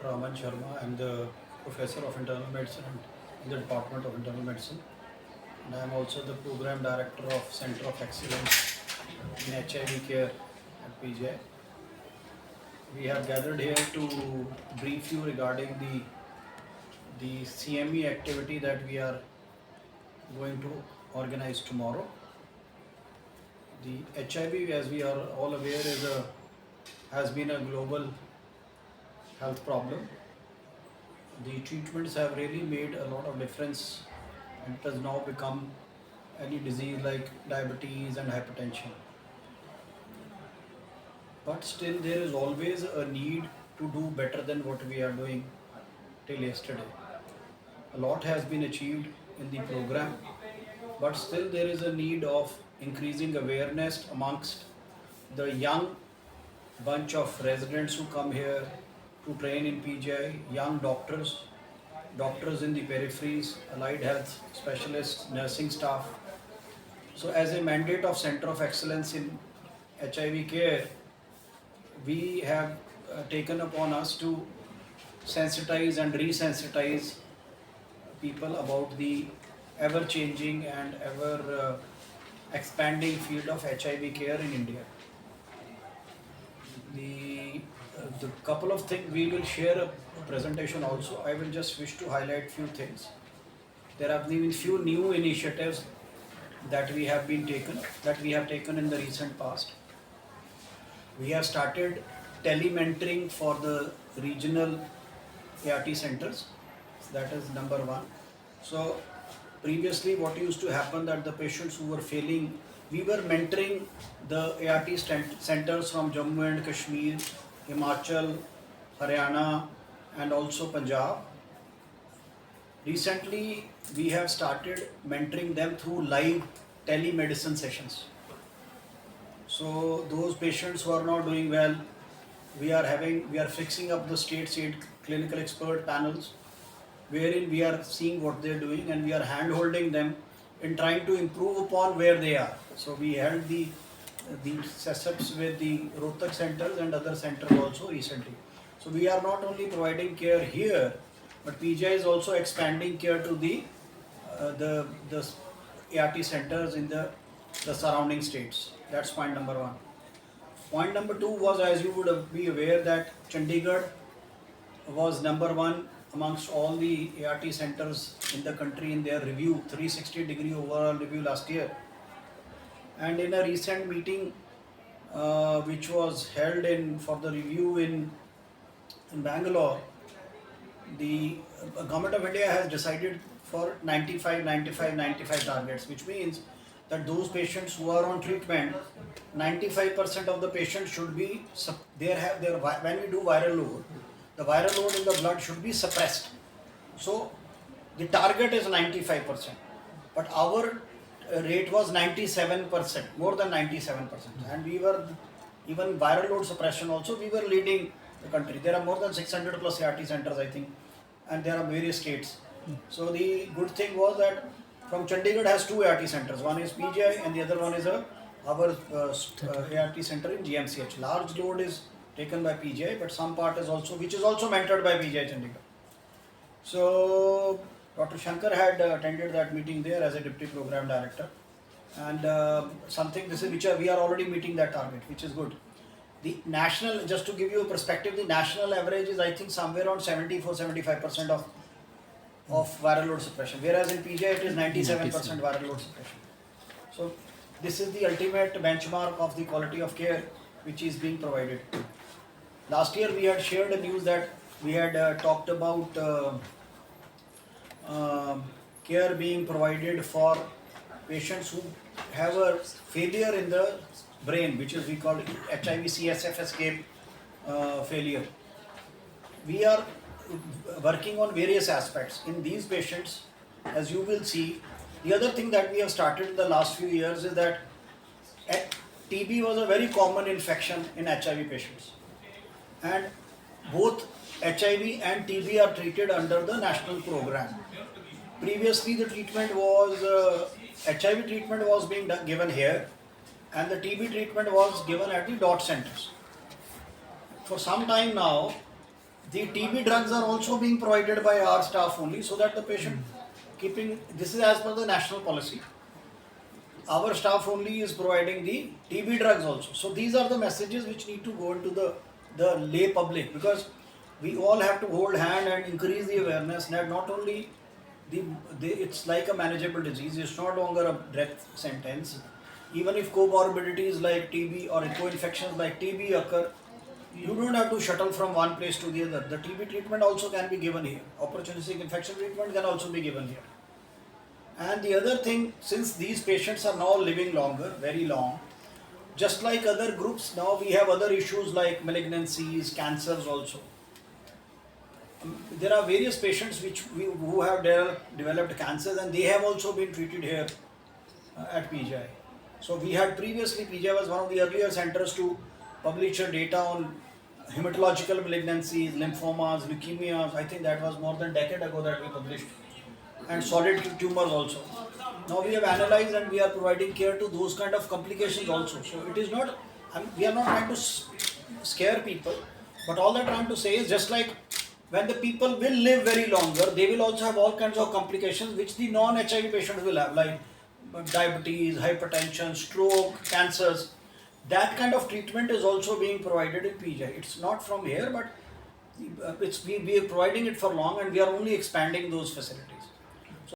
Dr. Aman Sharma. I'm the Professor of Internal Medicine in the Department of Internal Medicine. And I'm also the Program Director of Center of Excellence in HIV Care at PGI. We have gathered here to brief you regarding the CME activity that we are going to organize tomorrow. The HIV, as we are all aware, has been a global health problem. The treatments have really made a lot of difference, and it has now become any disease like diabetes and hypertension. But still there is always a need to do better than what we are doing till yesterday. A lot has been achieved in the program, but still there is a need of increasing awareness amongst the young bunch of residents who come here to train in PGI, young doctors, doctors in the peripheries, allied health specialists, nursing staff. So as a mandate of Center of Excellence in HIV Care, we have taken upon us to sensitize and resensitize people about the ever changing and ever expanding field of HIV care in India. The couple of things, we will share a presentation also. I will just wish to highlight few things. There have been few new initiatives that we have taken in the recent past. We have started telementoring for the regional ART centers. That is number one. So previously what used to happen, that the patients who were failing, we were mentoring the ART centers from Jammu and Kashmir, Himachal, Haryana and also Punjab. Recently we have started mentoring them through live telemedicine sessions. So those patients who are not doing well, we are fixing up the state clinical expert panels, wherein we are seeing what they are doing and we are hand holding them in trying to improve upon where they are. So we held the setups with the Rohtak centers and other centers also recently. So we are not only providing care here, but PGI is also expanding care to the ART centers in the surrounding states. That's point number one. Point number two was, as you would be aware, that Chandigarh was number one amongst all the ART centers in the country in their review, 360-degree overall review last year. And in a recent meeting which was held for the review in Bangalore, the Government of India has decided for 95 targets, which means that those patients who are on treatment, 95% of the patients should be, when we do viral load, the viral load in the blood should be suppressed. So the target is 95%, but our rate was 97%, more than 97%. And we were, even viral load suppression also, we were leading the country. There are more than 600 plus ART centers, I think, and there are various states. So the good thing was that from Chandigarh has two ART centers. One is PGI and the other one is our ART center in GMCH. Large load is taken by PGI, but some part is also, which is also mentored by PGI Chandigarh. So Dr. Shankar had attended that meeting there as a Deputy Program Director, and we are already meeting that target, which is good. The national, just to give you a perspective, the national average is, I think, somewhere around 74-75% of viral load suppression, whereas in PGI it is 97% viral load suppression. So this is the ultimate benchmark of the quality of care which is being provided. Last year we had shared a news that we had talked about care being provided for patients who have a failure in the brain, which is we call HIV CSF escape failure. We are working on various aspects in these patients, as you will see. The other thing that we have started in the last few years is that TB was a very common infection in HIV patients, and both HIV and TB are treated under the national program. Previously the treatment was, HIV treatment was being given here, and the TB treatment was given at the DOT centers. For some time now, The TB drugs are also being provided by our staff only, so that the patient this is as per the national policy. Our staff only is providing the TB drugs also. So these are the messages which need to go into the lay public, because we all have to hold hand and increase the awareness that not only it's like a manageable disease, it's no longer a death sentence. Even if comorbidities like TB or co-infections like TB occur, you don't have to shuttle from one place to the other. The TB treatment also can be given here. Opportunistic infection treatment can also be given here. And the other thing, since these patients are now living longer, very long, just like other groups, now we have other issues like malignancies, cancers also. There are various patients who have developed cancers, and they have also been treated here at PGI. So we had previously, PGI was one of the earlier centers to publish data on hematological malignancies, lymphomas, leukemias. I think that was more than a decade ago that we published. And solid tumors also. Now we have analyzed and we are providing care to those kind of complications also. So it is not, we are not trying to scare people, but all that I am trying to say is, just like when the people will live very longer, they will also have all kinds of complications which the non-HIV patients will have, like diabetes, hypertension, stroke, cancers. That kind of treatment is also being provided in PGI. It's not from here, but we are providing it for long, and we are only expanding those facilities.